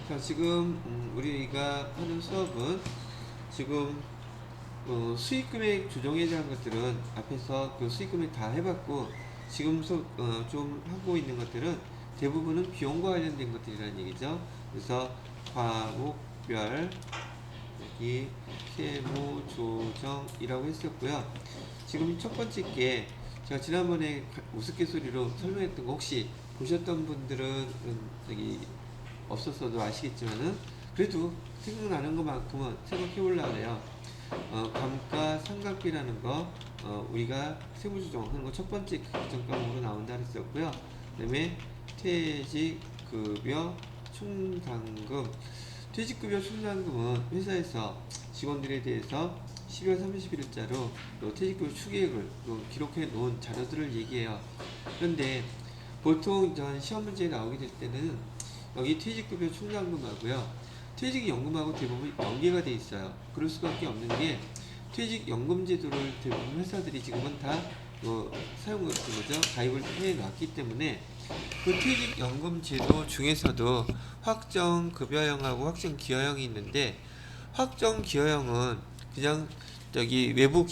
자, 지금 우리가 하는 수업은 지금 수익 금액 조정에 대한 것들은 앞에서 그 수익 금액 다 해봤고, 지금 좀 하고 있는 것들은 대부분은 비용과 관련된 것들이라는 얘기죠. 그래서 과목별 여기 세무 조정이라고 했었고요. 지금 첫 번째 게 제가 지난번에 우스갯소리로 설명했던 거 혹시 보셨던 분들은 저기 없었어도 아시겠지만은 그래도 생각나는 것만큼은 생각해 보려고 해요. 감가상각비라는 거 우리가 세무조정하는 거 첫 번째 규정 과목으로 나온다 그랬었고요. 그다음에 퇴직급여 충당금. 퇴직급여 충당금은 회사에서 직원들에 대해서 12월 30일자로 퇴직급여 추계획을 기록해 놓은 자료들을 얘기해요. 그런데 보통 이런 시험 문제에 나오게 될 때는 여기 퇴직급여 충당금하고요, 퇴직연금하고 대부분 연계가 돼 있어요. 그럴 수밖에 없는 게 퇴직연금 제도를 대부분 회사들이 지금은 다 사용을 거죠. 가입을 해 놨기 때문에 그 퇴직연금 제도 중에서도 확정급여형하고 확정기여형이 있는데, 확정기여형은 그냥 저기 외부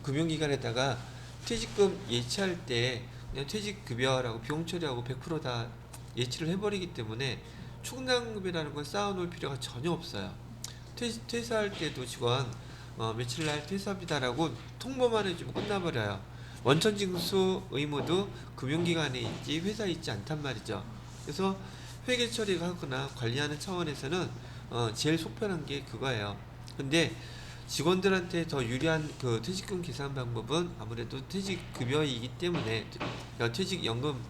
금융기관에다가 퇴직금 예치할 때 그냥 퇴직급여라고 비용 처리하고 100%다 예치를 해버리기 때문에 충당금이라는 걸 쌓아놓을 필요가 전혀 없어요. 퇴사할 때도 직원 며칠 날 퇴사합니다라고 통보만 해주면 끝나버려요. 원천징수 의무도 금융기관에 있지 회사에 있지 않단 말이죠. 그래서 회계 처리가 하거나 관리하는 차원에서는 제일 속편한 게 그거예요. 근데 직원들한테 더 유리한 그 퇴직금 계산 방법은 아무래도 퇴직급여이기 때문에 퇴직연금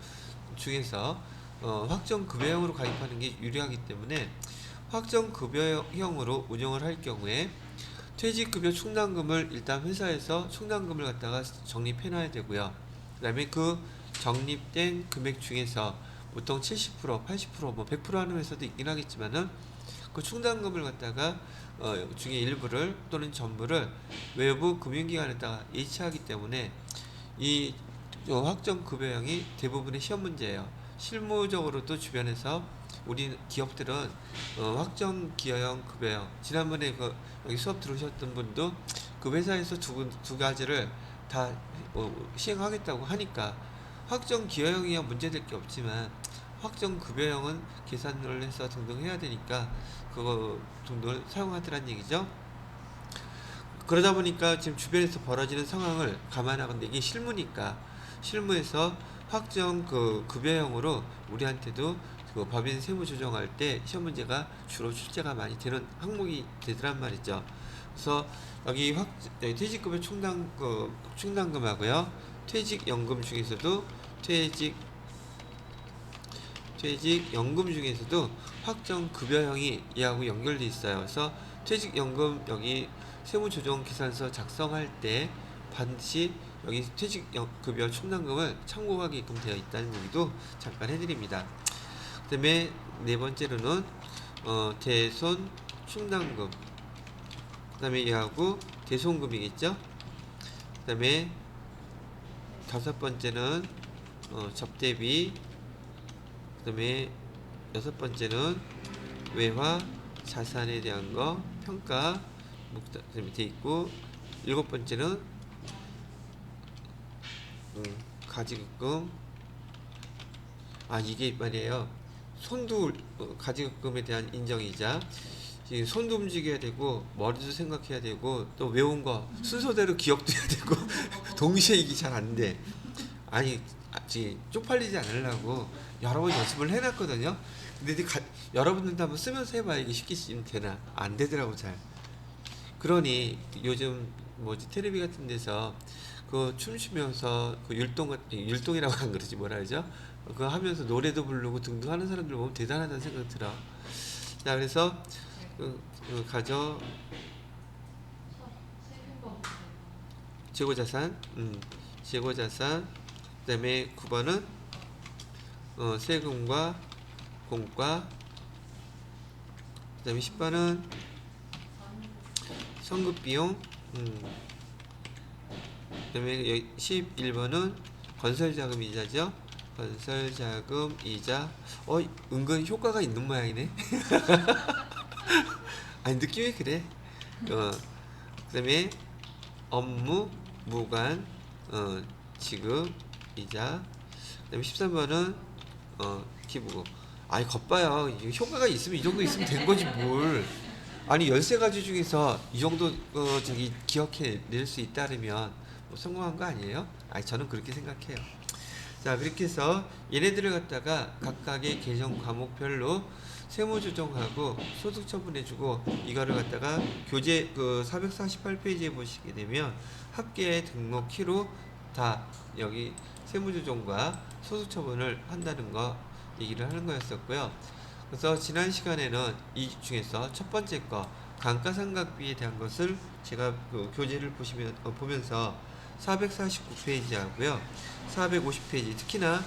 중에서 확정급여형으로 가입하는 게 유리하기 때문에 확정급여형으로 운영을 할 경우에 퇴직급여 충당금을 일단 회사에서 충당금을 갖다가 적립해 놔야 되고요. 그 다음에 그 적립된 금액 중에서 보통 70%, 80%, 뭐 100% 하는 회사도 있긴 하겠지만은 그 충당금을 갖다가 중에 일부를 또는 전부를 외부 금융기관에다가 예치하기 때문에 이 확정급여형이 대부분의 시험 문제예요. 실무적으로도 주변에서 우리 기업들은 확정기여형 급여형, 지난번에 여기 수업 들으셨던 분도 그 회사에서 두 가지를 다 시행하겠다고 하니까 확정기여형이야 문제될 게 없지만 확정급여형은 계산을 해서 등등 해야 되니까 그거 정도를 사용하더란 얘기죠. 그러다 보니까 지금 주변에서 벌어지는 상황을 감안하건대 이게 실무니까 실무에서 확정 급여형으로 우리한테도 그 법인 세무 조정할 때 시험 문제가 주로 출제가 많이 되는 항목이 되더란 말이죠. 그래서 여기 퇴직급여 충당금하고요, 퇴직연금 중에서도 퇴직연금 중에서도 확정급여형이 이하고 연결돼 있어요. 그래서 퇴직연금 여기 세무조정계산서 작성할 때 반드시 여기 퇴직급여 충당금을 참고하게끔 되어 있다는 얘기도 잠깐 해드립니다. 그 다음에 네 번째로는 대손 충당금, 그 다음에 이하고 대손금이겠죠. 그 다음에 다섯 번째는 접대비, 그 다음에 여섯 번째는 외화 자산에 대한 거 평가 밑에 있고, 일곱 번째는 가지급금. 이게 말이에요. 손도 가지급금에 대한 인정이자 손도 움직여야 되고 머리도 생각해야 되고 또 외운 거 순서대로 기억도 해야 되고 동시에 이게 잘 안 돼. 쪽팔리지 않으려고 여러 번 연습을 해놨거든요. 근데 여러분들도 한번 쓰면서 해봐야 이게 쉽게 쓰면 되나? 안 되더라고 잘. 그러니 요즘 텔레비 같은 데서 그 춤추면서 그 율동이라고 안 그러지, 뭐라 그러죠? 그거 하면서 노래도 부르고 등등 하는 사람들 보면 대단하다는 생각 들어. 자, 그래서 가져 재고자산, 재고자산. 그다음에 9번은 세금과 공과. 그다음에 10번은 성급비용. 그다음에 11번은 건설자금 이자죠. 건설 자금 이자. 은근 효과가 있는 모양이네. 아니 느낌이 그래. 그다음에 업무 무관 지급 이자. 그다음에 13번은 기부. 아니 겉봐요. 이게 효과가 있으면 이 정도 있으면 된 거지 뭘. 아니 13가지 중에서 이 정도 저기 기억해 낼 수 있다면 뭐 성공한 거 아니에요? 아니 저는 그렇게 생각해요. 자, 그렇게 해서 얘네들을 갖다가 각각의 계정 과목별로 세무 조정하고 소득 처분해주고, 이거를 갖다가 교재 448페이지에 보시게 되면 합계 등록 키로 다 여기 세무 조정과 소득 처분을 한다는 거 얘기를 하는 거였었고요. 그래서 지난 시간에는 이 중에서 첫 번째 거 감가상각비에 대한 것을 제가 교재를 보면서 449페이지 하고요. 450페이지, 특히나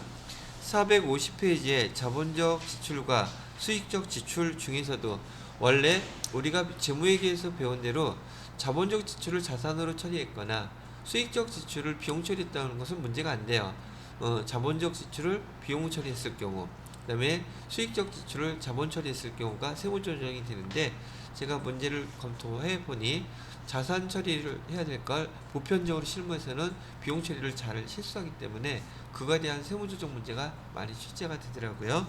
450페이지에 자본적 지출과 수익적 지출 중에서도 원래 우리가 재무회계에서 배운 대로 자본적 지출을 자산으로 처리했거나 수익적 지출을 비용 처리했다는 것은 문제가 안 돼요. 자본적 지출을 비용 처리했을 경우, 그 다음에 수익적 지출을 자본 처리했을 경우가 세무 조정이 되는데, 제가 문제를 검토해 보니 자산 처리를 해야 될 걸 보편적으로 실무에서는 비용 처리를 잘 실수하기 때문에 그거에 대한 세무 조정 문제가 많이 출제가 되더라고요.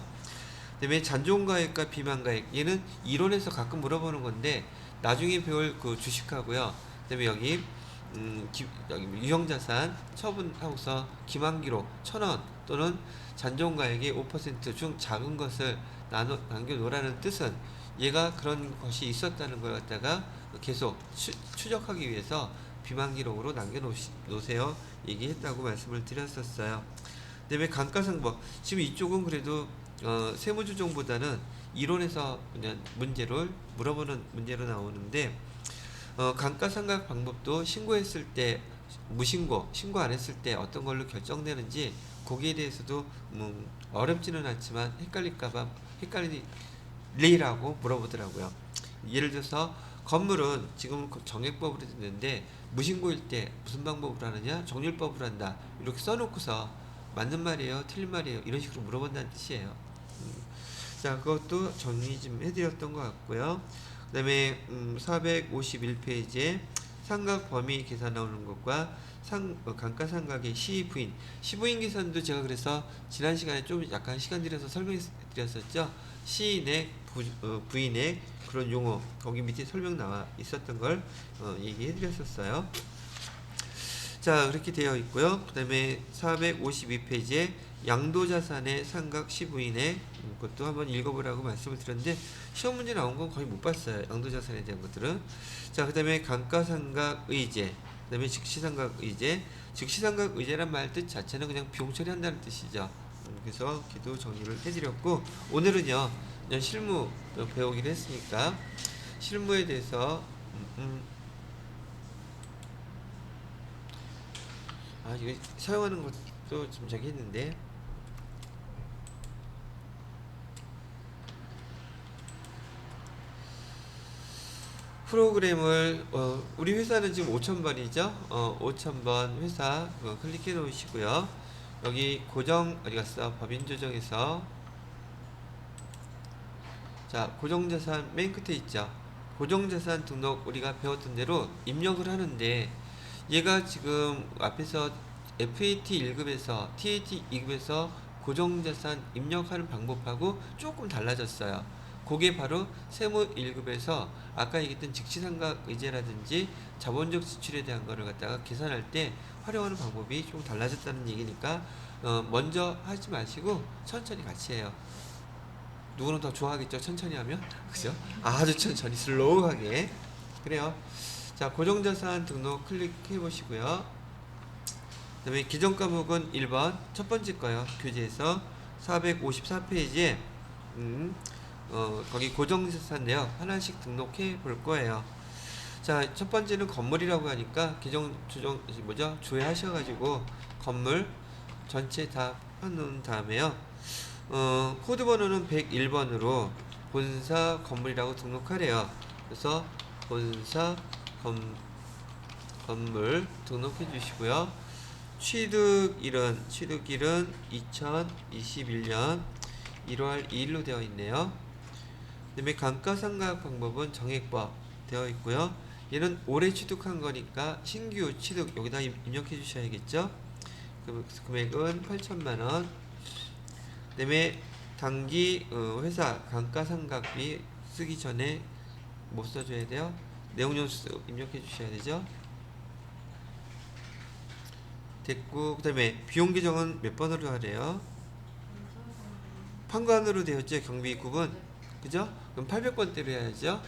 그다음에 잔존가액과 비만가액, 얘는 이론에서 가끔 물어보는 건데 나중에 배울 주식하고요. 그다음에 여기 유형자산 처분하고서 기만기록 1,000원 또는 잔존가액의 5% 중 작은 것을 남겨놓으라는 뜻은, 얘가 그런 것이 있었다는 걸 갖다가 계속 추적하기 위해서 비만기록으로 남겨놓으세요 얘기했다고 말씀을 드렸었어요. 그 다음에 감가상각, 지금 이쪽은 그래도 세무조정보다는 이론에서 그냥 문제를 물어보는 문제로 나오는데, 감가상각 방법도 신고했을 때 신고 안 했을 때 어떤 걸로 결정되는지 거기에 대해서도 어렵지는 않지만 헷갈리라고 물어보더라고요. 예를 들어서 건물은 지금 정액법으로 됐는데 무신고일 때 무슨 방법으로 하느냐, 정률법으로 한다 이렇게 써놓고서 맞는 말이에요 틀린 말이에요 이런 식으로 물어본다는 뜻이에요. 자, 그것도 정리 좀 해드렸던 것 같고요. 그 다음에 451페이지에 상각 범위 계산 나오는 것과 감가상각의 시부인 계산도 제가 그래서 지난 시간에 좀 약간 시간 들여서 설명드렸었죠. 시인액, 부인액 그런 용어 거기 밑에 설명 나와 있었던 걸 얘기해드렸었어요. 자, 그렇게 되어 있고요. 그 다음에 452페이지에 양도자산의 상각 시부인액, 그것도 한번 읽어보라고 말씀을 드렸는데 시험 문제 나온 건 거의 못 봤어요. 양도자산에 대한 것들은. 자, 그 다음에 감가상각의제, 그 다음에 즉시상각의제. 즉시상각의제란 말 뜻 자체는 그냥 비용 처리한다는 뜻이죠. 그래서 기도 정리를 해드렸고, 오늘은요 그냥 실무 배우기로 했으니까 실무에 대해서 이거 사용하는 것도 좀 저기 했는데, 프로그램을 우리 회사는 지금 5,000번이죠. 5,000번 회사 클릭해 놓으시고요. 여기 고정 어디 갔어? 법인 조정에서, 자, 고정자산 맨 끝에 있죠. 고정자산 등록 우리가 배웠던 대로 입력을 하는데, 얘가 지금 앞에서 FAT 1급에서 TAT 2급에서 고정자산 입력하는 방법하고 조금 달라졌어요. 그게 바로 세무 1급에서 아까 얘기했던 즉시상각의제라든지 자본적 지출에 대한 거를 갖다가 계산할 때 활용하는 방법이 좀 달라졌다는 얘기니까 먼저 하지 마시고 천천히 같이 해요. 누구는 더 좋아하겠죠, 천천히 하면. 그죠? 아주 천천히 슬로우하게. 그래요. 자, 고정자산 등록 클릭해 보시고요. 그 다음에 기존 과목은 1번 첫 번째 거요. 교재에서 454페이지에 거기 고정자산 내역 하나씩 등록해 볼 거예요. 자, 첫 번째는 건물이라고 하니까 계정 조회하셔가지고 건물 전체 다 해놓은 다음에요. 코드 번호는 101번으로 본사 건물이라고 등록하래요. 그래서 본사 건물 등록해 주시고요. 취득일은 2021년 1월 2일로 되어 있네요. 그 다음에 감가상각 방법은 정액법 되어 있고요. 얘는 올해 취득한 거니까 신규 취득 여기다 입력해 주셔야겠죠. 금액은 8천만원. 그 다음에 단기 회사 감가상각비 쓰기 전에 뭐 써줘야 돼요? 내용연수 입력해 주셔야 되죠. 됐고, 그 다음에 비용 규정은 몇 번으로 하래요? 판관으로 되었죠. 경비급은. 그죠? 그럼 800번대로 해야죠.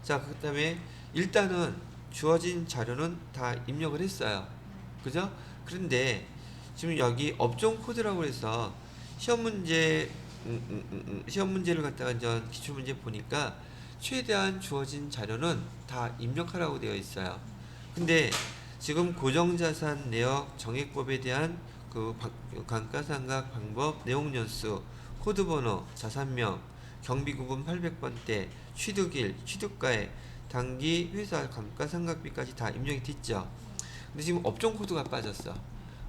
자, 그 다음에 일단은 주어진 자료는 다 입력을 했어요. 그죠? 그런데 지금 여기 업종 코드라고 해서 시험 문제를 갖다가 이제 기출 문제 보니까 최대한 주어진 자료는 다 입력하라고 되어 있어요. 근데 지금 고정자산 내역 정액법에 대한 그 감가상각 방법 내용연수 코드번호 자산명 경비구분 800번대 취득일 취득가액 단기 회사 감가상각비까지 다 입력이 됐죠. 근데 지금 업종 코드가 빠졌어.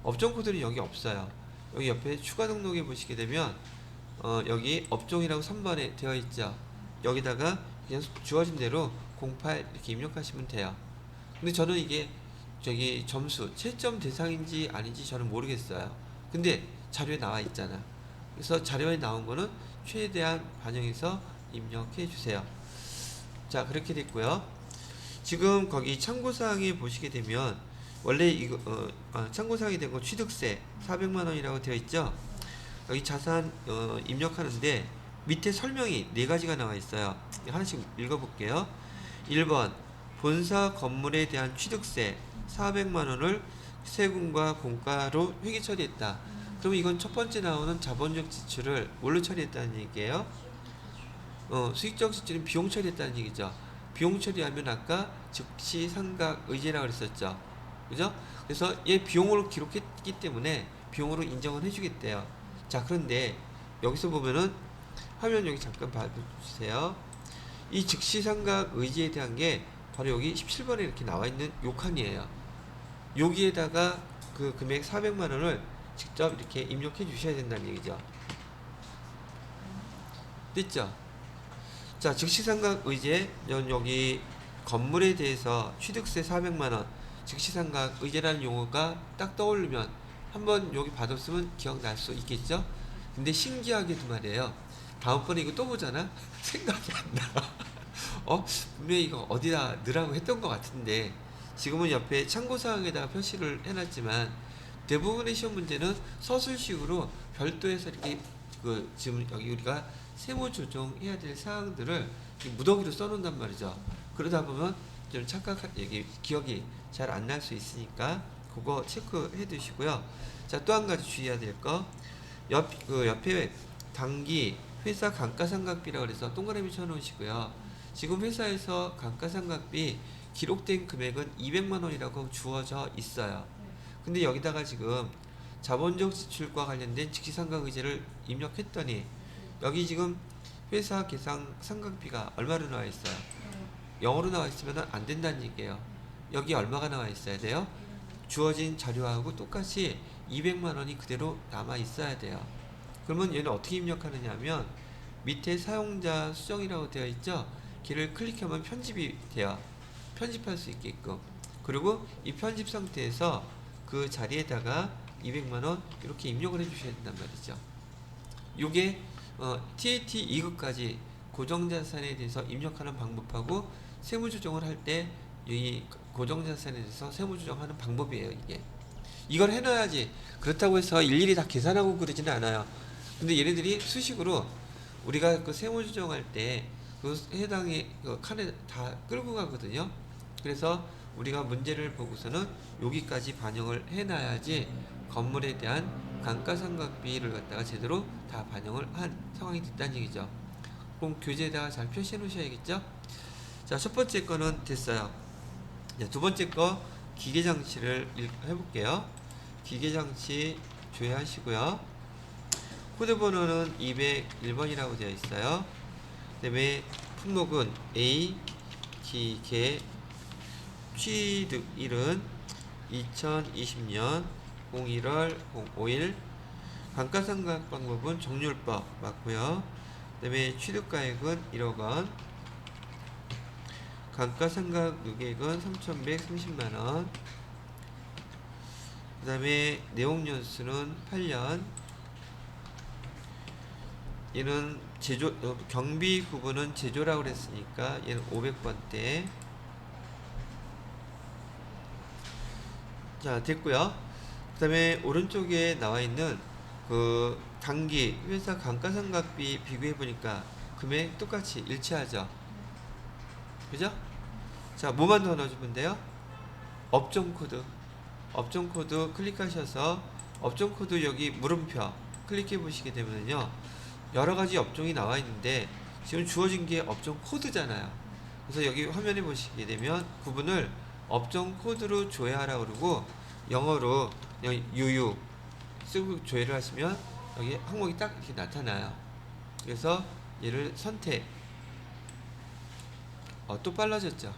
업종 코드는 여기 없어요. 여기 옆에 추가 등록에 보시게 되면 여기 업종이라고 3번에 되어 있죠. 여기다가 그냥 주어진 대로 08 이렇게 입력하시면 돼요. 근데 저는 이게 저기 점수 채점 대상인지 아닌지 저는 모르겠어요. 근데 자료에 나와 있잖아. 그래서 자료에 나온 거는 최대한 반영해서 입력해 주세요. 자, 그렇게 됐고요. 지금 거기 참고사항에 보시게 되면 원래 이거 참고사항이 된 거 취득세 400만 원이라고 되어 있죠. 여기 자산 입력하는데 밑에 설명이 4가지가 나와 있어요. 하나씩 읽어볼게요. 1번 본사 건물에 대한 취득세 400만 원을 세금과 공과로 회계 처리했다. 그럼 이건 첫 번째 나오는 자본적 지출을 뭘로 처리했다는 얘기예요? 수익적 지출은 비용 처리했다는 얘기죠. 비용 처리하면 아까 즉시 상각 의제라고 그랬었죠. 그죠? 그래서 얘 비용으로 기록했기 때문에 비용으로 인정을 해주겠대요. 자, 그런데 여기서 보면은 화면 여기 잠깐 봐주세요. 이 즉시 상각 의제에 대한 게 바로 여기 17번에 이렇게 나와 있는 요 칸이에요. 여기에다가 그 금액 400만 원을 직접 이렇게 입력해 주셔야 된다는 얘기죠. 됐죠? 자, 즉시상각 의제 여기 건물에 대해서 취득세 400만 원 즉시상각 의제라는 용어가 딱 떠오르면 한번 여기 받았으면 기억날 수 있겠죠? 근데 신기하게도 말이에요. 다음번에 이거 또 보잖아? 생각이 안 나. 분명히 이거 어디다 넣으라고 했던 것 같은데 지금은 옆에 참고사항에다가 표시를 해놨지만 대부분의 시험 문제는 서술식으로 별도해서 이렇게 지금 여기 우리가 세무 조정해야 될 사항들을 무더기로 써놓는단 말이죠. 그러다 보면 좀 여기 기억이 잘 안 날 수 있으니까 그거 체크해 두시고요. 자, 또 한 가지 주의해야 될 거. 옆에 단기 회사 감가상각비라고 해서 동그라미 쳐놓으시고요. 지금 회사에서 감가상각비 기록된 금액은 200만 원이라고 주어져 있어요. 근데 여기다가 지금 자본적 지출과 관련된 즉시상각 의제를 입력했더니 여기 지금 회사 계상 상각비가 얼마로 나와 있어요? 0으로 나와 있으면 안 된다는 얘기예요. 여기 얼마가 나와 있어야 돼요? 주어진 자료하고 똑같이 200만 원이 그대로 남아 있어야 돼요. 그러면 얘는 어떻게 입력하느냐 하면 밑에 사용자 수정이라고 되어 있죠? 걔를 클릭하면 편집이 돼요. 편집할 수 있게끔. 그리고 이 편집 상태에서 그 자리에다가 200만 원 이렇게 입력을 해주셔야 된단 말이죠. 요게 TAT 2급까지 고정자산에 대해서 입력하는 방법하고 세무조정을 할 때 이 고정자산에 대해서 세무조정하는 방법이에요. 이걸 해놔야지. 그렇다고 해서 일일이 다 계산하고 그러지는 않아요. 근데 얘네들이 수식으로 우리가 그 세무조정할 때 그 해당의 그 칸에 다 끌고 가거든요. 그래서 우리가 문제를 보고서는 여기까지 반영을 해놔야지 건물에 대한 감가상각비를 갖다가 제대로 다 반영을 한 상황이 됐다는 얘기죠. 그럼 교재에다가 잘 표시해 놓으셔야겠죠. 자, 첫 번째 거는 됐어요. 자, 두 번째 거 기계장치를 해볼게요. 기계장치 조회하시고요. 코드번호는 201번이라고 되어 있어요. 그 다음에 품목은 A 기계 취득일은 2020년 01월 05일 감가상각 방법은 정률법 맞고요. 그 다음에 취득가액은 1억 원, 감가상각 누계액은 3,130만원, 그 다음에 내용연수는 8년, 얘는 제조, 경비 구분은 제조라고 그랬으니까 얘는 500번대. 자, 됐고요. 그 다음에 오른쪽에 나와 있는 그 단기 회사 감가상각비 비교해 보니까 금액 똑같이 일치하죠. 그죠? 자, 뭐만 더 넣어주면 돼요? 업종 코드. 업종 코드 클릭하셔서 업종 코드 여기 물음표 클릭해 보시게 되면요, 여러 가지 업종이 나와 있는데 지금 주어진 게 업종 코드잖아요. 그래서 여기 화면에 보시게 되면 구분을 업종 코드로 조회하라 그러고 영어로 그냥 유유 쓰고 조회를 하시면 여기 항목이 딱 이렇게 나타나요. 그래서 얘를 선택. 또 빨라졌죠.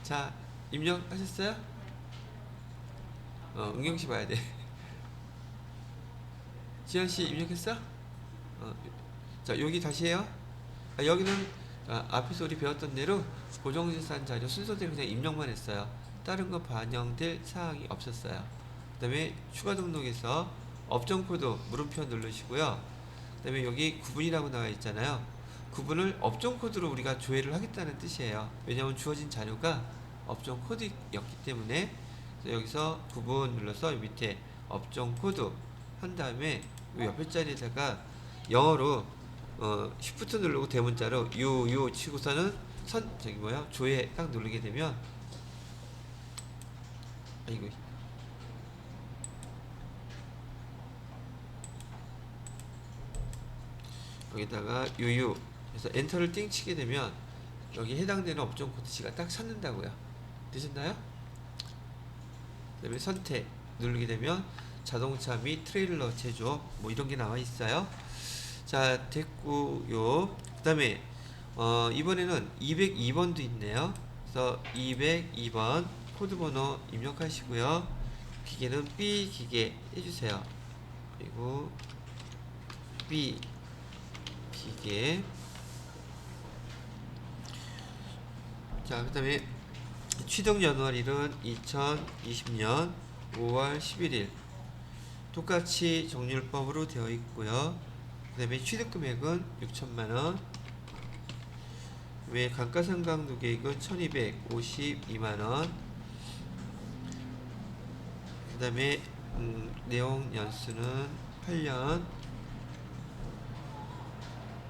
자, 입력하셨어요? 은경씨 봐야 돼. 지현씨 입력했어? 자, 여기 다시 해요. 여기는 앞에서 우리 배웠던 대로 고정지산 자료 순서대로 그냥 입력만 했어요. 다른 거 반영될 사항이 없었어요. 그 다음에 추가 등록에서 업종 코드 물음표 누르시고요. 그 다음에 여기 구분이라고 나와 있잖아요. 구분을 업종 코드로 우리가 조회를 하겠다는 뜻이에요. 왜냐하면 주어진 자료가 업종 코드였기 때문에. 여기서 구분 눌러서 밑에 업종 코드 한 다음에 옆에 자리에다가 영어로 Shift 누르고 대문자로 유 치고서는 조회 딱 누르게 되면, 아이고, 여기다가 유유 그래서 엔터를 띵 치게 되면 여기 해당되는 업종 코드지가 딱 찾는다고요. 되셨나요? 그다음에 선택 누르게 되면 자동차 및 트레일러 제조업 뭐 이런 게 나와 있어요. 자, 됐고요. 그 다음에 이번에는 202번도 있네요. 그래서 202번 코드번호 입력하시고요. 기계는 B 기계 해주세요. 그리고 B 기계. 자, 그 다음에 취득 연월일은 2020년 5월 11일 똑같이 정률법으로 되어 있고요. 그 다음에 취득금액은 6천만원, 왜 감가상각 누계액은 1252만원, 그 다음에 내용 연수는 8년,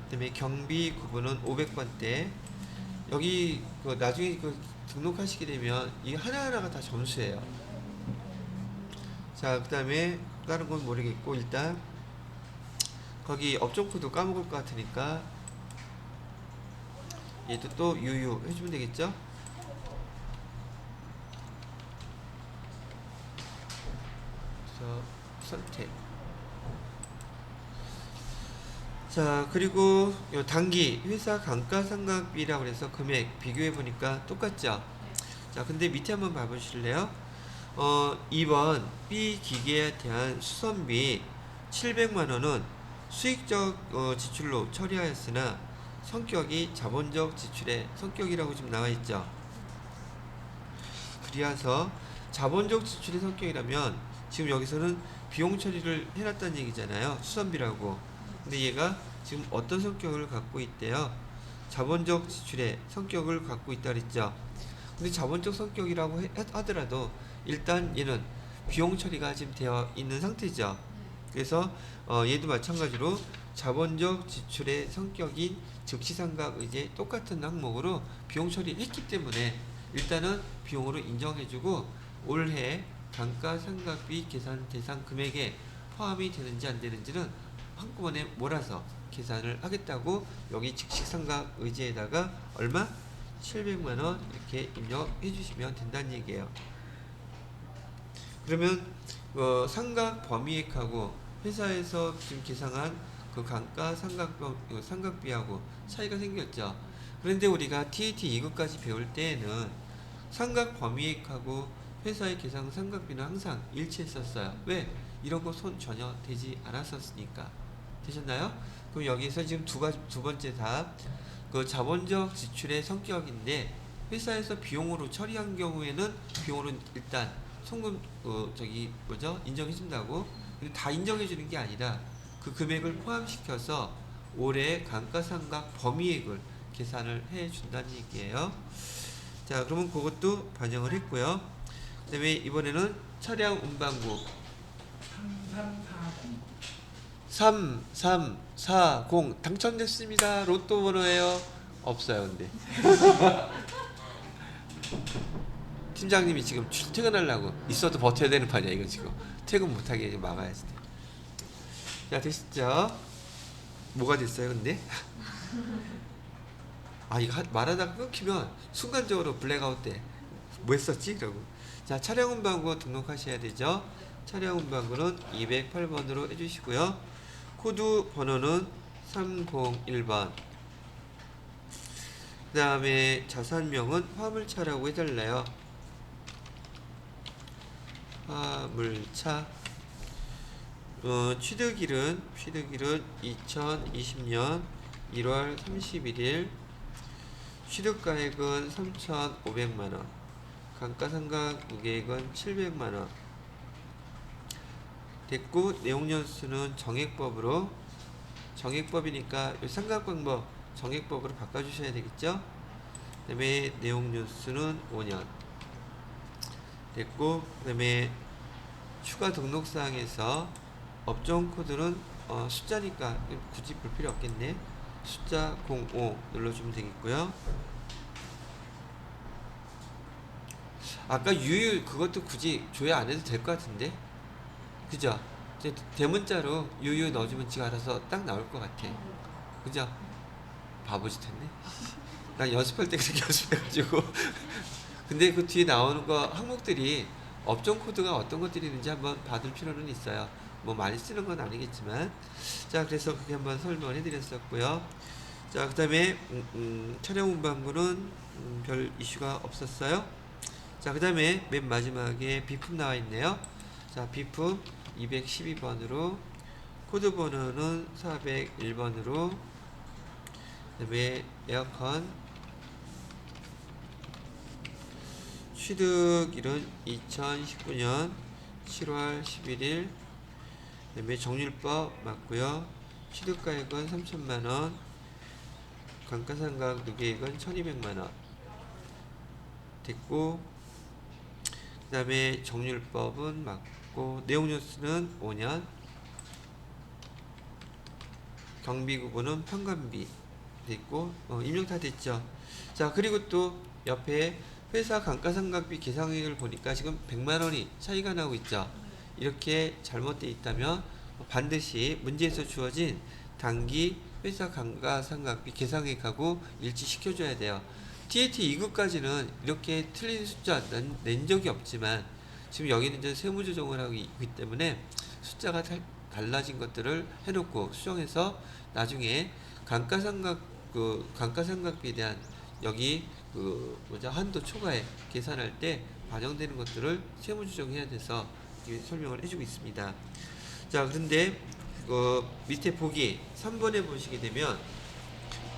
그 다음에 경비 구분은 500번대. 여기 나중에 등록하시게 되면 이 하나하나가 다 점수예요. 자, 그 다음에 다른 건 모르겠고 일단 거기 업종 코드 까먹을 것 같으니까 얘도 또 유유 해주면 되겠죠? 그래서 선택. 자, 그리고 요 단기 회사 감가상각비라고 해서 금액 비교해 보니까 똑같죠? 자, 근데 밑에 한번 봐보실래요? 2번 B 기계에 대한 수선비 700만원은 수익적 지출로 처리하였으나 성격이 자본적 지출의 성격이라고 지금 나와 있죠. 그래서 자본적 지출의 성격이라면 지금 여기서는 비용 처리를 해놨다는 얘기잖아요. 수선비라고. 근데 얘가 지금 어떤 성격을 갖고 있대요? 자본적 지출의 성격을 갖고 있다 그랬죠. 근데 자본적 성격이라고 하더라도 일단 얘는 비용 처리가 지금 되어 있는 상태죠. 그래서 얘도 마찬가지로 자본적 지출의 성격인 즉시상각 의제 똑같은 항목으로 비용 처리했기 때문에 일단은 비용으로 인정해주고 올해 감가상각비 계산 대상 금액에 포함이 되는지 안 되는지는 한꺼번에 몰아서 계산을 하겠다고 여기 즉시상각 의제에다가 얼마? 700만원 이렇게 입력해 주시면 된다는 얘기예요. 그러면 상각 범위액하고 회사에서 지금 계상한 그 감가 상각비하고 차이가 생겼죠. 그런데 우리가 TAT 2급까지 배울 때에는 상각 범위액하고 회사의 계상 상각비는 항상 일치했었어요. 왜? 이런 거 손 전혀 대지 않았었으니까. 되셨나요? 그럼 여기서 지금 두 번째 답, 그 자본적 지출의 성격인데 회사에서 비용으로 처리한 경우에는 비용으로 일단 송금 인정해준다고. 근데 다 인정해주는 게 아니라 그 금액을 포함시켜서 올해 감가상각 범위액을 계산을 해준다는 얘기예요. 자, 그러면 그것도 반영을 했고요. 그 다음에 이번에는 차량 운반부 3340 당첨됐습니다. 로또 번호예요. 없어요, 근데. 팀장님이 지금 출퇴근하려고 있어도 버텨야 되는 판이야, 이거 지금. 퇴근 못하게 막아야지. 자, 됐죠? 뭐가 됐어요, 근데? 아, 이거 말하다가 끊기면 순간적으로 블랙아웃 돼. 뭐 했었지? 이러고. 자, 차량 운반구 등록하셔야 되죠? 차량 운반구는 208번으로 해주시고요. 코드 번호는 301번. 그 다음에 자산명은 화물차라고 해달래요. 화물차. 취득일은 2020년 1월 31일. 취득가액은 3,500만원. 감가상각 무계액은 700만원. 됐고, 내용연수는 정액법이니까 상각방법 정액법으로 바꿔주셔야 되겠죠? 그 다음에 내용연수는 5년. 됐고, 그 다음에 추가 등록사항에서 업종 코드는 숫자니까 굳이 볼 필요 없겠네. 숫자 05 눌러주면 되겠고요. 아까 유유 그것도 굳이 조회 안 해도 될 것 같은데, 그죠? 이제 대문자로 유유 넣어주면 지가 알아서 딱 나올 것 같아. 그죠? 바보짓 했네. 난 연습할 때 그렇게 연습해가지고. 근데 그 뒤에 나오는 거 항목들이 업종 코드가 어떤 것들이 있는지 한번 받을 필요는 있어요. 뭐 많이 쓰는 건 아니겠지만. 자, 그래서 그게 한번 설명을 해드렸었고요. 자, 그 다음에 촬영 운반부는 별 이슈가 없었어요. 자, 그 다음에 맨 마지막에 비품 나와 있네요. 자, 비품 212번으로, 코드 번호는 401번으로, 그 다음에 에어컨 취득일은 2019년 7월 11일. 그 다음에 정률법 맞고요. 취득가액은 3,000만원. 감가상각 누계액은 1,200만원. 됐고, 그 다음에 정률법은 맞고, 내용연수는 5년. 경비구분은 평관비 됐고, 임용 다 됐죠. 자, 그리고 또 옆에 회사 감가상각비 계상액을 보니까 지금 100만원이 차이가 나고 있죠. 이렇게 잘못되어 있다면 반드시 문제에서 주어진 단기 회사 감가상각비 계상액하고 일치시켜줘야 돼요. TAT 2급까지는 이렇게 틀린 숫자 낸 적이 없지만 지금 여기는 이제 세무조정을 하고 있기 때문에 숫자가 달라진 것들을 해놓고 수정해서 나중에 감가상각비에 대한 여기 한도 초과에 계산할 때 반영되는 것들을 세무조정해야 돼서 설명을 해주고 있습니다. 자, 그런데 밑에 보기 3번에 보시게 되면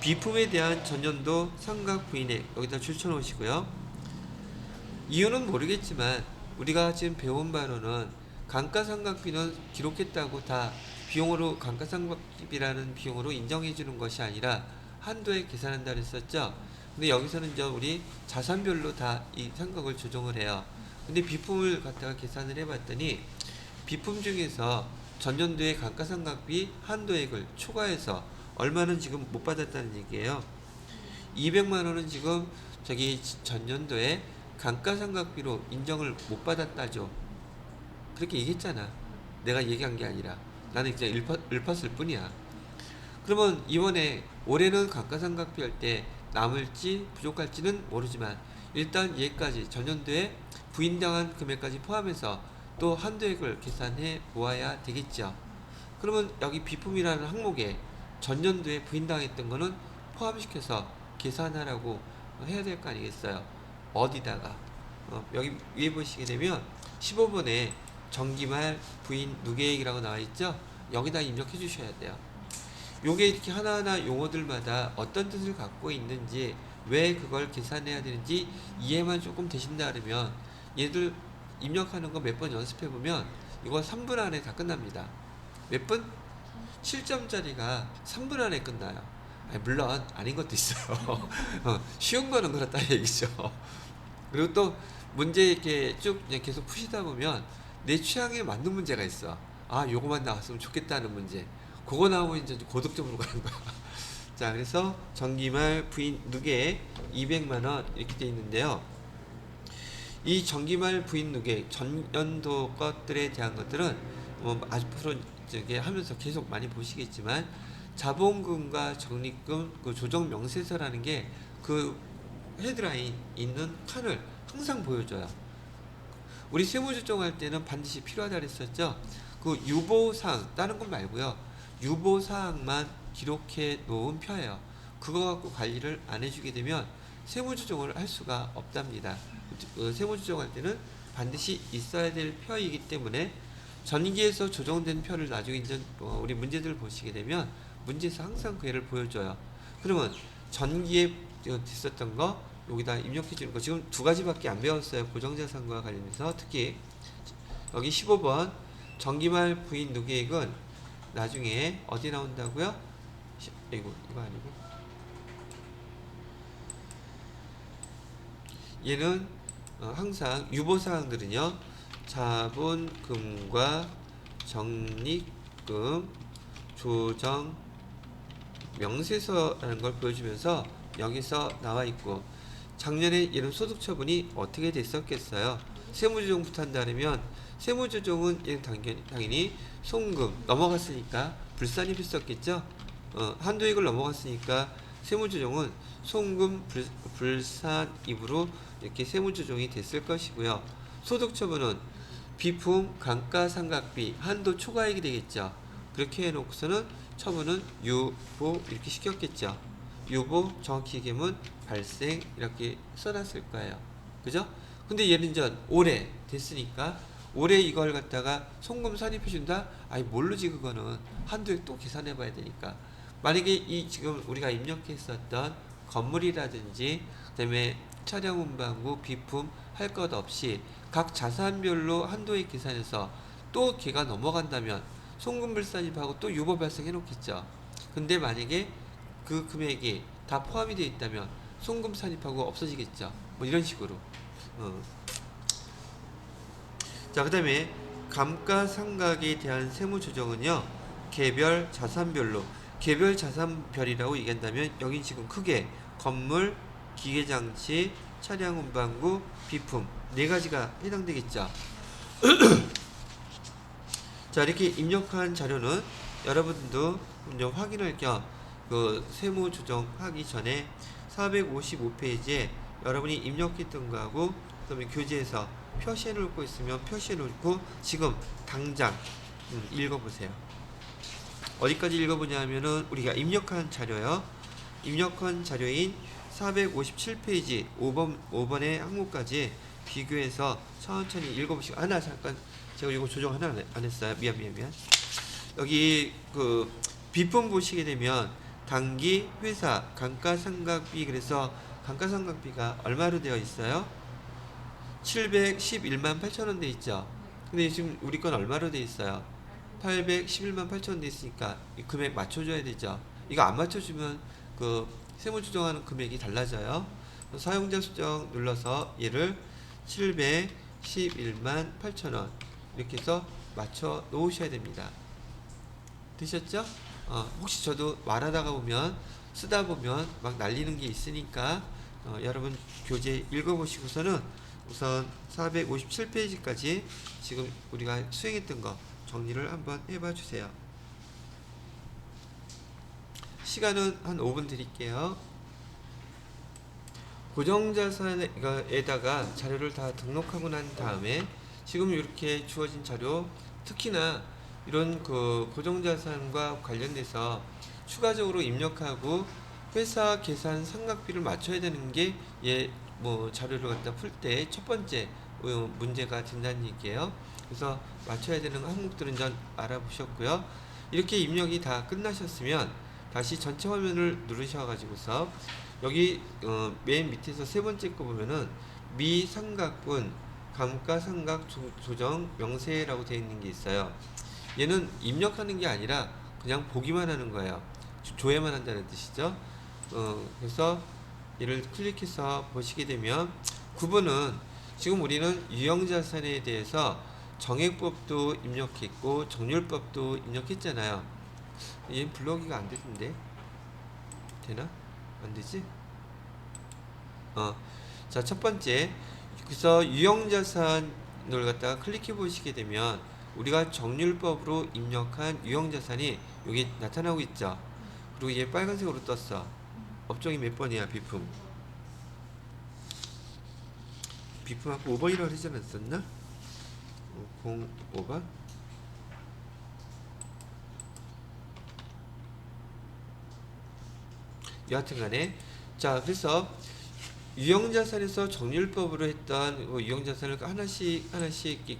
비품에 대한 전년도 상각 부인액 여기다 줄쳐 놓으시고요. 이유는 모르겠지만 우리가 지금 배운 바로는 감가상각비는 기록했다고 다 비용으로 감가상각비라는 비용으로 인정해 주는 것이 아니라 한도에 계산한다 그랬었죠. 근데 여기서는 이제 우리 자산별로 다 이 상각을 조정을 해요. 근데 비품을 갖다가 계산을 해봤더니 비품 중에서 전년도의 감가상각비 한도액을 초과해서 얼마는 지금 못 받았다는 얘기예요. 200만원은 지금 전년도에 감가상각비로 인정을 못 받았다죠. 그렇게 얘기했잖아. 내가 얘기한 게 아니라 나는 그냥 읊었을 뿐이야. 그러면 이번에 올해는 감가상각비 할 때 남을지 부족할지는 모르지만 일단 얘까지 전년도에 부인당한 금액까지 포함해서 또 한도액을 계산해 보아야 되겠죠. 그러면 여기 비품이라는 항목에 전년도에 부인당했던 거는 포함시켜서 계산하라고 해야 될 거 아니겠어요. 어디다가 여기 위에 보시게 되면 15번에 정기말 부인 누계액이라고 나와 있죠. 여기다 입력해 주셔야 돼요. 요게 이렇게 하나하나 용어들마다 어떤 뜻을 갖고 있는지, 왜 그걸 계산해야 되는지 이해만 조금 되신다 그러면 얘들 입력하는 거 몇 번 연습해 보면 이거 3분 안에 다 끝납니다. 몇 분? 7점짜리가 3분 안에 끝나요. 아니, 물론 아닌 것도 있어요. 쉬운 거는 그렇다 얘기죠. 그리고 또 문제 이렇게 쭉 계속 푸시다 보면 내 취향에 맞는 문제가 있어. 아, 요거만 나왔으면 좋겠다는 문제. 그거 나오면 이제 고득점으로 가는 거야. 자, 그래서 정기말 부인 누계 200만원 이렇게 돼 있는데요. 이 정기말 부인 누계 전년도 것들에 대한 것들은 앞으로 저기 하면서 계속 많이 보시겠지만, 자본금과 적립금 그 조정 명세서라는 게 그 헤드라인 있는 칸을 항상 보여줘요. 우리 세무조정할 때는 반드시 필요하다 그랬었죠. 그 유보사항, 다른 건 말고요, 유보사항만 기록해 놓은 표예요. 그거 갖고 관리를 안 해주게 되면 세무조정을 할 수가 없답니다. 세무조정할 때는 반드시 있어야 될 표이기 때문에 전기에서 조정된 표를 나중에 이제 우리 문제들 보시게 되면 문제에서 항상 그 애를 보여줘요. 그러면 전기에 있었던 거 여기다 입력해 주는 거 지금 두 가지밖에 안 배웠어요. 고정자산과 관련해서. 특히 여기 15번 정기말 부인 누계액은 나중에 어디 나온다고요? 이거 아니고, 얘는 항상 유보사항들은요, 자본금과 적립금 조정 명세서라는 걸 보여주면서 여기서 나와 있고, 작년에 이런 소득 처분이 어떻게 됐었겠어요? 세무조정부터 한다면 세무조정은 당연히 송금 넘어갔으니까 불산입 했었겠죠. 한도액을 넘어갔으니까 세무조정은 송금 불산입으로 이렇게 세무조정이 됐을 것이고요. 소득 처분은 비품 감가상각비 한도 초과액이 되겠죠. 그렇게 해놓고서는 처분은 유보 이렇게 시켰겠죠. 유보 정확히 얘기하면 발생 이렇게 써놨을 거예요. 그죠? 근데 얘는 이제 올해 됐으니까 올해 이걸 갖다가 송금 산입해준다? 아니 모르지. 그거는 한도액 또 계산해봐야 되니까. 만약에 이 지금 우리가 입력했었던 건물이라든지 그다음에 차량 운반구 비품 할 것 없이 각 자산별로 한도액 계산해서 또 걔가 넘어간다면 송금 불산입하고 또 유보 발생해 놓겠죠. 근데 만약에 그 금액이 다 포함이 되어 있다면 송금 산입하고 없어지겠죠. 뭐 이런 식으로. 자, 그 다음에 감가상각에 대한 세무조정은요, 개별 자산별로, 개별 자산별이라고 얘기한다면 여긴 지금 크게 건물, 기계장치, 차량 운반구, 비품 네 가지가 해당되겠죠. 자, 이렇게 입력한 자료는 여러분도 좀 확인할 겸 그 세무조정 하기 전에 455페이지에 여러분이 입력했던 거하고 그다음에 교재에서 표시해 놓고 있으면 표시해 놓고 지금 당장 읽어보세요. 어디까지 읽어보냐 하면은 우리가 입력한 자료요, 입력한 자료인 457페이지 5번의 항목까지 비교해서 천천히 읽어보시고, 하나 잠깐 제가 이거 조정 하나 안 했어요. 미안. 여기 그 비품 보시게 되면 단기 회사 감가상각비, 그래서 감가상각비가 얼마로 되어 있어요? 711만 8천원 돼 있죠. 근데 지금 우리 건 얼마로 돼 있어요? 811만 8천원 돼 있으니까 이 금액 맞춰줘야 되죠. 이거 안 맞춰주면 그 세무조정하는 금액이 달라져요. 사용자 수정 눌러서 얘를 711만 8천원 이렇게 해서 맞춰 놓으셔야 됩니다. 되셨죠? 혹시 저도 말하다가 보면 쓰다 보면 막 날리는 게 있으니까 여러분 교재 읽어보시고서는 우선 457페이지까지 지금 우리가 수행했던 거 정리를 한번 해봐 주세요. 시간은 한 5분 드릴게요. 고정자산에다가 자료를 다 등록하고 난 다음에 지금 이렇게 주어진 자료, 특히나 이런 그 고정자산과 관련돼서 추가적으로 입력하고 회사 계산 삼각비를 맞춰야 되는 게 뭐 자료를 갖다 풀 때 첫 번째 문제가 된다는 얘기예요. 그래서 맞춰야 되는 항목들은 전 알아보셨고요. 이렇게 입력이 다 끝나셨으면 다시 전체 화면을 누르셔가지고서 여기 맨 밑에서 세 번째 거 보면은 미삼각분 감가상각 조정 명세라고 되어 있는 게 있어요. 얘는 입력하는 게 아니라 그냥 보기만 하는 거예요. 조회만 한다는 뜻이죠. 그래서 얘를 클릭해서 보시게 되면 구분은 지금 우리는 유형자산에 대해서 정액법도 입력했고 정률법도 입력했잖아요. 얘는 불러오기가 안 되던데 되나? 안 되지? 자, 첫 번째. 그래서 유형자산을 갖다가 클릭해 보시게 되면 우리가 정률법으로 입력한 유형자산이 여기 나타나고 있죠. 그리고 얘 빨간색으로 떴어. 업종이 몇 번이야, 비품? 비품 아까 5번이라고 하지 않았었나? 05번? 여하튼 간에. 자, 그래서 유형자산에서 정률법으로 했던 유형자산을 하나씩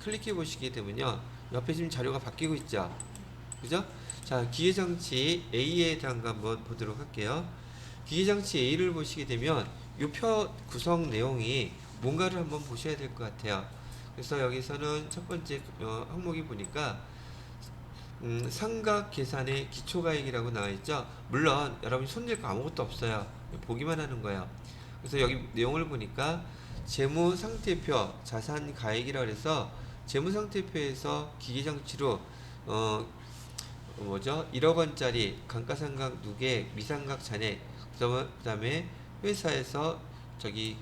클릭해 보시게 되면요. 옆에 지금 자료가 바뀌고 있죠. 그죠? 자, 기계장치 A에 대한 거 한번 보도록 할게요. 기계장치 A를 보시게 되면 이 표 구성 내용이 뭔가를 한번 보셔야 될 것 같아요. 그래서 여기서는 첫 번째 항목이 보니까 삼각 계산의 기초가액이라고 나와 있죠. 물론 여러분이 손댈 거 아무것도 없어요. 보기만 하는 거예요. 그래서 여기 내용을 보니까 재무상태표 자산가액이라고 해서 재무상태표에서 기계장치로 뭐죠? 1억 원짜리 감가상각 누계 미상각 잔액, 그 다음에 회사에서 저기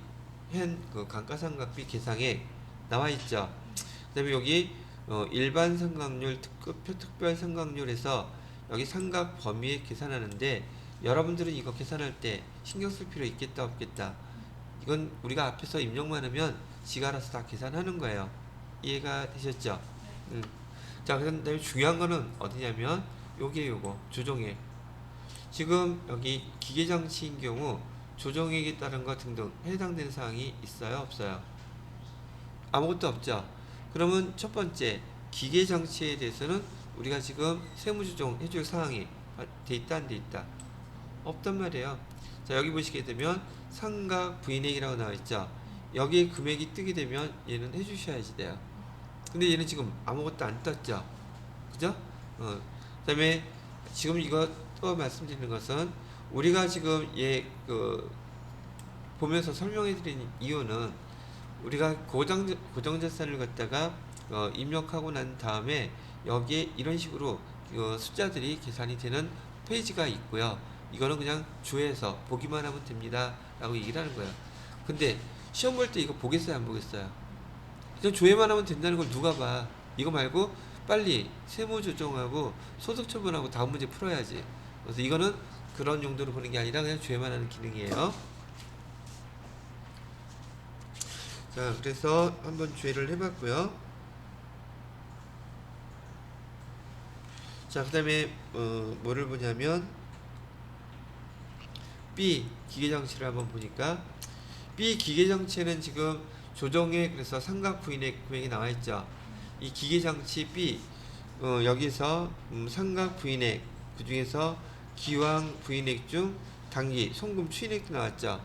그 감가상각비 계상액 나와 있죠. 그 다음에 여기 일반 상각률, 특별 상각률에서 여기 상각 범위에 계산하는데 여러분들은 이거 계산할 때 신경 쓸 필요 있겠다 없겠다. 이건 우리가 앞에서 입력만 하면 지가 알아서 다 계산하는 거예요. 이해가 되셨죠? 자, 그 다음에 중요한 거는 어디냐면 요거 조정액. 지금 여기 기계장치인 경우 조정액에 따른 것 등등 해당되는 사항이 있어요 없어요? 아무것도 없죠. 그러면 첫 번째 기계장치에 대해서는 우리가 지금 세무조정 해줄 사항이 돼 있다 안 돼 있다? 없단 말이에요. 자, 여기 보시게 되면 상각 부인액이라고 나와 있죠. 여기에 금액이 뜨게 되면 얘는 해주셔야지 돼요. 근데 얘는 지금 아무것도 안 떴죠. 그죠? 그 다음에 지금 이거 또 말씀드리는 것은 우리가 지금 보면서 설명해 드린 이유는 우리가 고정자산을 갖다가 입력하고 난 다음에 여기에 이런 식으로 숫자들이 계산이 되는 페이지가 있고요. 이거는 그냥 주에서 보기만 하면 됩니다 라고 얘기를 하는 거예요. 근데 시험 볼 때 이거 보겠어요 안 보겠어요? 그냥 조회만 하면 된다는 걸 누가 봐. 이거 말고 빨리 세무조정하고 소득처분하고 다음 문제 풀어야지. 그래서 이거는 그런 용도로 보는 게 아니라 그냥 조회만 하는 기능이에요. 자, 그래서 한번 조회를 해봤고요. 자, 그 다음에 뭐를 보냐면 B 기계장치를 한번 보니까 B 기계장치에는 지금 조정액, 그래서 삼각 부인액 금액이 나와 있죠. 이 기계장치 B 여기서 삼각 부인액, 그 중에서 기왕 부인액 중 당기 송금 추인액도 나왔죠.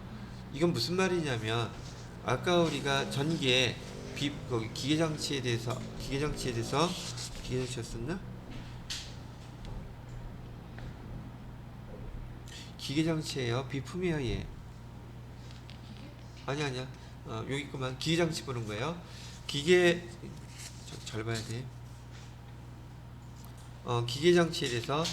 이건 무슨 말이냐면 아까 우리가 전기에 기계장치에 대해서 기계장치였었나? 기계장치예요. 비품이야 얘. 아니야. 여기 거만 기계장치 보는 거예요. 잘 봐야 돼. 기계장치에 대해서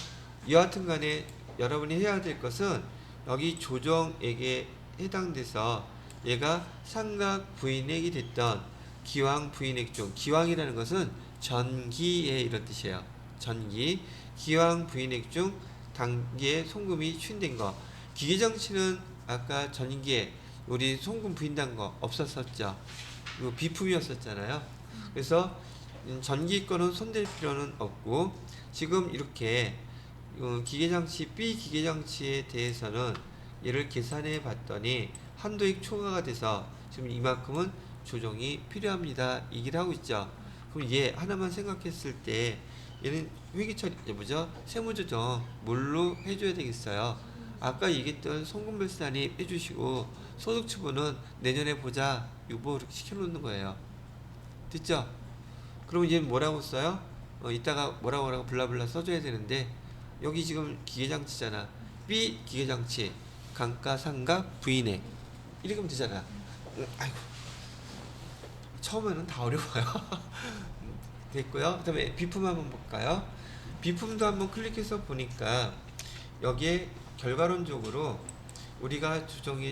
여하튼 간에 여러분이 해야 될 것은 여기 조정액에 해당돼서 얘가 삼각 부인액이 됐던 기왕 부인액 중, 기왕이라는 것은 전기에 이런 뜻이에요. 전기, 기왕 부인액 중 단기에 송금이 추인된 거. 기계장치는 아까 전기에 우리 송금 부인단 거 없었었죠. 이거 비품이었었잖아요. 그래서 전기 거는 손댈 필요는 없고 지금 이렇게 기계장치 B 기계장치에 대해서는 얘를 계산해 봤더니 한도액 초과가 돼서 지금 이만큼은 조정이 필요합니다. 얘기를 하고 있죠. 그럼 얘 하나만 생각했을 때 얘는 회계처리 뭐죠? 세무조정 뭘로 해줘야 되겠어요? 아까 얘기했던 송금별산이 해주시고 소득처분은 내년에 보자 유보 이렇게 시켜놓는 거예요. 됐죠? 그러면 얘는 뭐라고 써요? 이따가 뭐라고 블라블라 써줘야 되는데 여기 지금 기계장치잖아. B 기계장치 감가상각 부인액 이렇게 하면 되잖아. 아이고 처음에는 다 어려워요. 됐고요. 그 다음에 비품 한번 볼까요? 비품도 한번 클릭해서 보니까 여기에 결과론적으로 우리가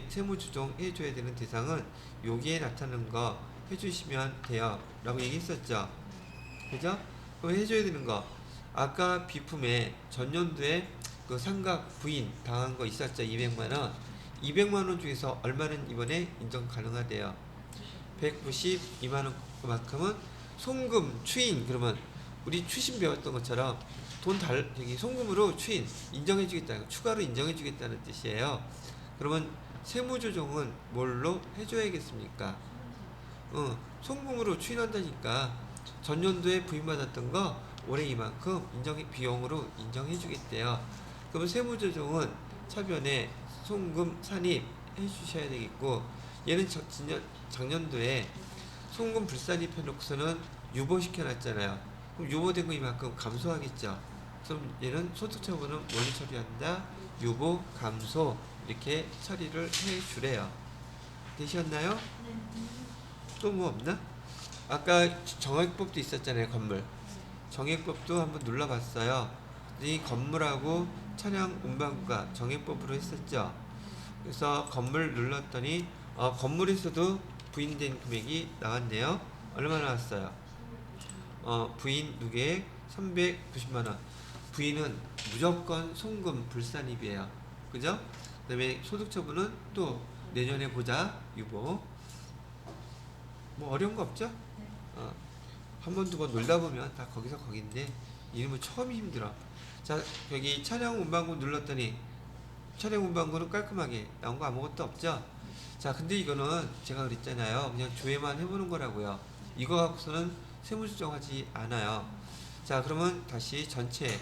세무 조정해 줘야 되는 대상은 여기에 나타나는 거 해주시면 돼요 라고 얘기했었죠. 그죠? 그럼 해줘야 되는 거 아까 비품에 전년도에 그 상각 부인 당한 거 있었죠. 200만원 200만원 중에서 얼마는 이번에 인정 가능하대요. 192만원 그만큼은 송금 추인. 그러면 우리 추신 배웠던 것처럼 여기 송금으로 추인 인정해주겠다는 추가로 인정해주겠다는 뜻이에요. 그러면 세무조정은 뭘로 해줘야겠습니까? 송금으로 추인한다니까 전년도에 부인받았던 거 올해 이만큼 비용으로 인정해주겠대요. 그러면 세무조정은 차변에 송금 산입 해주셔야 되겠고 얘는 작년도에 송금 불산입 해놓고서는 유보시켜놨잖아요. 그럼 유보된 거 이만큼 감소하겠죠. 그럼 얘는 소득처분은 뭘로 처리한다? 유보 감소 이렇게 처리를 해주래요. 되셨나요? 또 뭐 없나? 아까 정액법도 있었잖아요. 건물 정액법도 한번 눌러봤어요. 이 건물하고 차량 운반과 정액법으로 했었죠. 그래서 건물 눌렀더니 건물에서도 부인된 금액이 나왔네요. 얼마 나왔어요? 부인 누계 390만원. 부인은 무조건 송금 불산입이에요. 그죠? 그 다음에 소득처분은 또 내년에 보자 유보. 뭐 어려운 거 없죠? 한 번 두 번 놀다 보면 다 거기서 거긴데 이름은 처음이 힘들어. 자 여기 차량 운반구 눌렀더니 차량 운반구는 깔끔하게 나온 거 아무것도 없죠? 자 근데 이거는 제가 그랬잖아요. 그냥 조회만 해보는 거라고요. 이거 갖고서는 세무조정하지 않아요. 자 그러면 다시 전체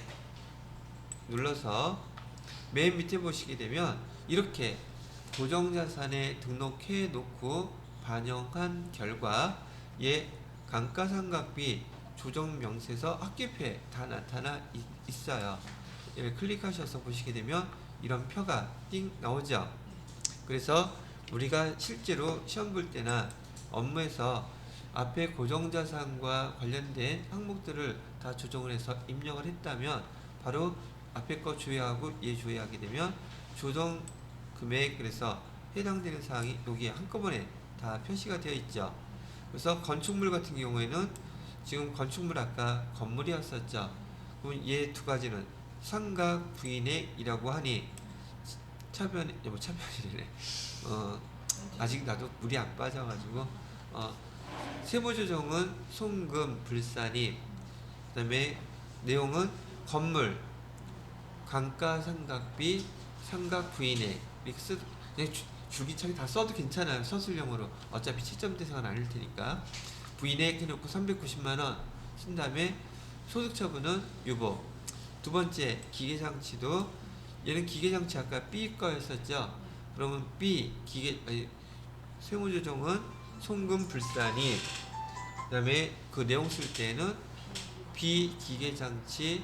눌러서 맨 밑에 보시게 되면 이렇게 고정자산에 등록해 놓고 반영한 결과 얘 감가상각비 조정명세서 합계표에 다 나타나 있어요. 얘를 클릭하셔서 보시게 되면 이런 표가 띵 나오죠. 그래서 우리가 실제로 시험 볼 때나 업무에서 앞에 고정자산과 관련된 항목들을 다 조정을 해서 입력을 했다면 바로 앞에 거 조회하고 얘 조회하게 되면 조정 금액 그래서 해당되는 사항이 여기에 한꺼번에 다 표시가 되어 있죠. 그래서 건축물 같은 경우에는 지금 건축물 아까 건물이었었죠. 그럼 얘 두 가지는 상각 부인액이라고 하니 차변이래. 아직 나도 물이 안 빠져가지고 세무조정은 송금 불산입. 그다음에 내용은 건물 감가상각비 상각 부인액 이렇게 그냥 줄기차게 다 써도 괜찮아요. 서술형으로 어차피 7점 대상은 아닐 테니까 부인액 해놓고 390만원 쓴 다음에 소득처분은 유보. 두 번째 기계장치도 얘는 기계장치 아까 B 거였었죠. 그러면 세무조정은 송금 불산입. 그 다음에 그 내용 쓸 때는 비기계장치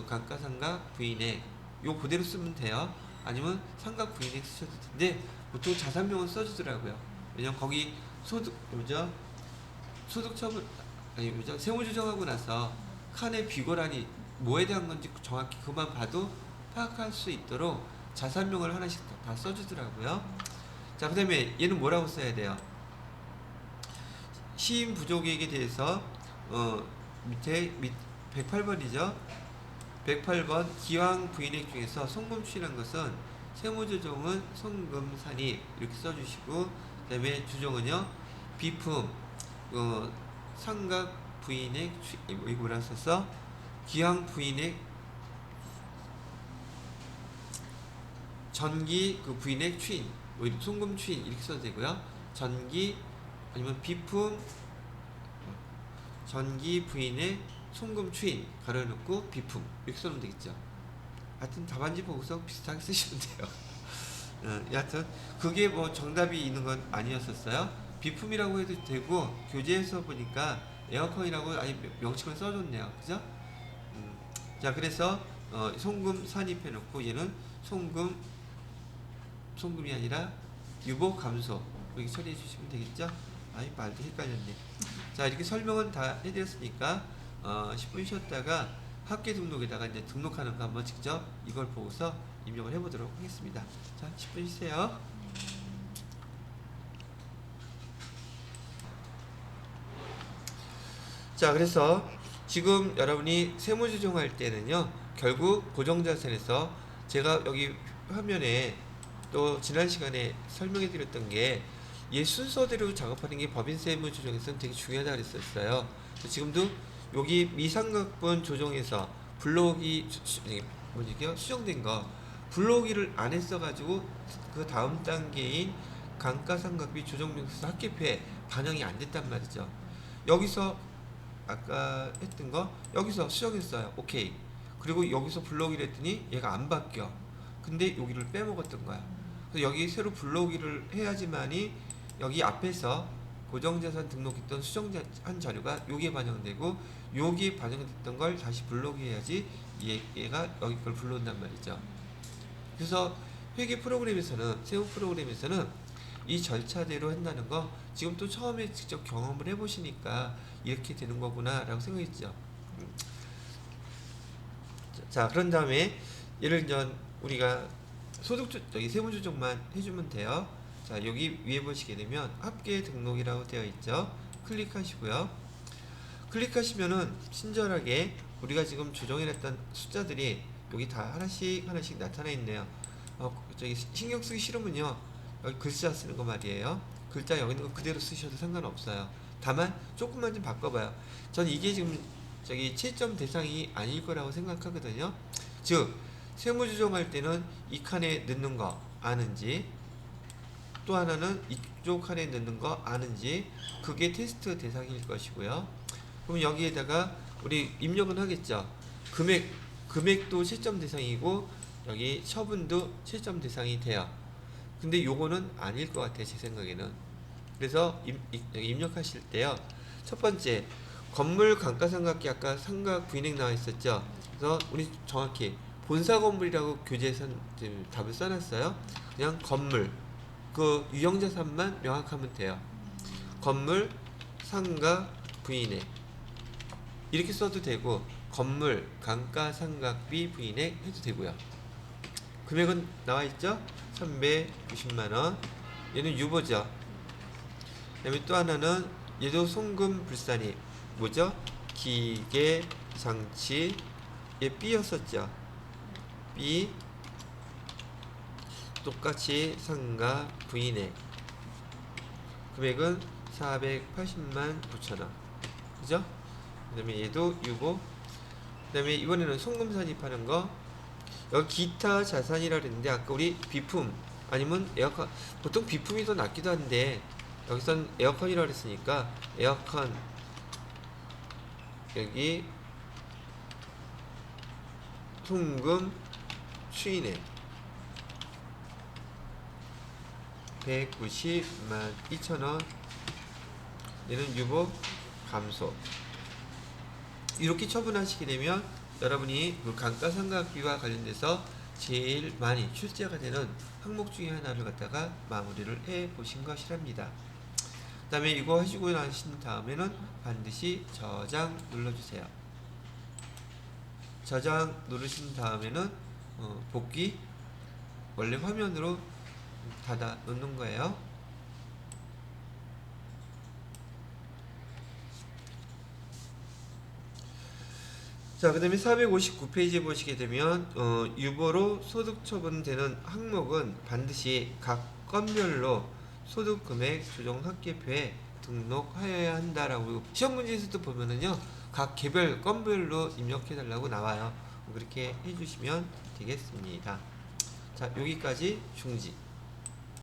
감가상각 부인액 요 그대로 쓰면 돼요. 아니면 상각 부인액 쓰셔도 되는데 보통 자산명은 써주더라고요. 왜냐면 거기 소득처분 세무조정하고 나서 칸의 비고란이 뭐에 대한 건지 정확히 그만 봐도 파악할 수 있도록 자산명을 하나씩 다 써주더라고요. 자, 그 다음에 얘는 뭐라고 써야 돼요? 시인 부족액에 대해서 밑에 108번이죠. 108번 기왕 부인액 중에서 송금 추인한 것은 세무조정은 송금 산입 이렇게 써주시고 그 다음에 주정은요 비품 상각 부인액 이거 뭐라 썼어? 기왕 부인액 전기 그 부인의 추인, 뭐 송금 추인 이렇게 써도 되고요. 전기 아니면 비품 전기 부인의 송금 추인 가로놓고 비품 이렇게 써면 되겠죠. 하여튼 답안지 보고서 비슷하게 쓰시면 돼요. 여하튼 그게 뭐 정답이 있는 건 아니었었어요. 비품이라고 해도 되고 교재에서 보니까 에어컨이라고 아예 명칭을 써줬네요. 그죠? 자, 그래서 송금 산입해놓고 얘는 송금이 아니라 유보 감소 이렇게 처리해 주시면 되겠죠? 아이 말도 헷갈렸네. 자, 이렇게 설명은 다 해드렸으니까 10분 쉬었다가 학계 등록에다가 이제 등록하는 거 한번 직접 이걸 보고서 입력을 해보도록 하겠습니다. 자, 10분 쉬세요. 자, 그래서 지금 여러분이 세무조정할 때는요, 결국 고정자산에서 제가 여기 화면에 또 지난 시간에 설명해 드렸던 게 얘 순서대로 작업하는 게 법인세무 조정에서는 되게 중요하다고 그랬었어요. 지금도 여기 미상각분 조정에서 불러오기 수정된 거 불러오기를 안 했어가지고 그 다음 단계인 감가상각비 조정명세서 합계표에 반영이 안 됐단 말이죠. 여기서 아까 했던 거 여기서 수정했어요. 오케이. 그리고 여기서 불러오기를 했더니 얘가 안 바뀌어. 근데 여기를 빼먹었던 거야. 그래서 여기 새로 불러오기를 해야지만이 여기 앞에서 고정자산 등록했던 수정한 자료가 여기에 반영되고 여기에 반영됐던 걸 다시 불러오기 해야지 얘가 여기 걸 불러온단 말이죠. 그래서 회계 프로그램에서는 세무 프로그램에서는 이 절차대로 한다는 거 지금 또 처음에 직접 경험을 해보시니까 이렇게 되는 거구나 라고 생각했죠. 자, 그런 다음에 예를 들어 우리가 여기 세무조정만 해주면 돼요. 자, 여기 위에 보시게 되면 합계 등록이라고 되어 있죠. 클릭하시고요. 클릭하시면은 친절하게 우리가 지금 조정해놨던 숫자들이 여기 다 하나씩 나타나 있네요. 저기 신경 쓰기 싫으면요, 여기 글자 쓰는 거 말이에요. 글자 여기 있는 거 그대로 쓰셔도 상관없어요. 다만 조금만 좀 바꿔봐요. 전 이게 지금 저기 채점 대상이 아닐 거라고 생각하거든요. 즉 세무조정할 때는 이 칸에 넣는 거 아는지, 또 하나는 이쪽 칸에 넣는 거 아는지, 그게 테스트 대상일 것이고요. 그럼 여기에다가 우리 입력은 하겠죠. 금액도 채점 대상이고 여기 처분도 채점 대상이 돼요. 근데 요거는 아닐 것 같아요, 제 생각에는. 그래서 입력하실 때요, 첫 번째 건물 감가상각비 아까 상각 부인액 나와 있었죠. 그래서 우리 정확히 본사 건물이라고 교재에서 답을 써놨어요. 그냥 건물 그 유형자산만 명확하면 돼요. 건물 상각 부인액 이렇게 써도 되고 건물 감가상각비 부인액 해도 되고요. 금액은 나와 있죠? 390만원. 얘는 유보죠. 그 다음에 또 하나는 얘도 송금 불산입 뭐죠? 기계 장치 얘 B였었죠. B 똑같이 상가 부인액 금액은 480만 9천원 그죠? 그 다음에 얘도 유보. 그 다음에 이번에는 송금 산입하는 거 여기 기타 자산이라 그랬는데 아까 우리 비품 아니면 에어컨 보통 비품이 더 낫기도 한데 여기선 에어컨이라 그랬으니까 에어컨 여기 송금 추인액 190만 2천원 얘는 유보 감소. 이렇게 처분하시게 되면 여러분이 그 감가상각비와 관련돼서 제일 많이 출제가 되는 항목 중에 하나를 갖다가 마무리를 해 보신 것이랍니다. 그 다음에 이거 하시고 나신 다음에는 반드시 저장 눌러주세요. 저장 누르신 다음에는 복귀 원래 화면으로 닫아 놓는 거예요. 자, 그 다음에 459페이지에 보시게 되면 유보로 소득 처분되는 항목은 반드시 각 건별로 소득금액 조정 합계표에 등록하여야 한다라고 시험 문제에서도 보면은요 각 개별 건별로 입력해 달라고 나와요. 그렇게 해주시면 되겠습니다. 자, 여기까지 중지.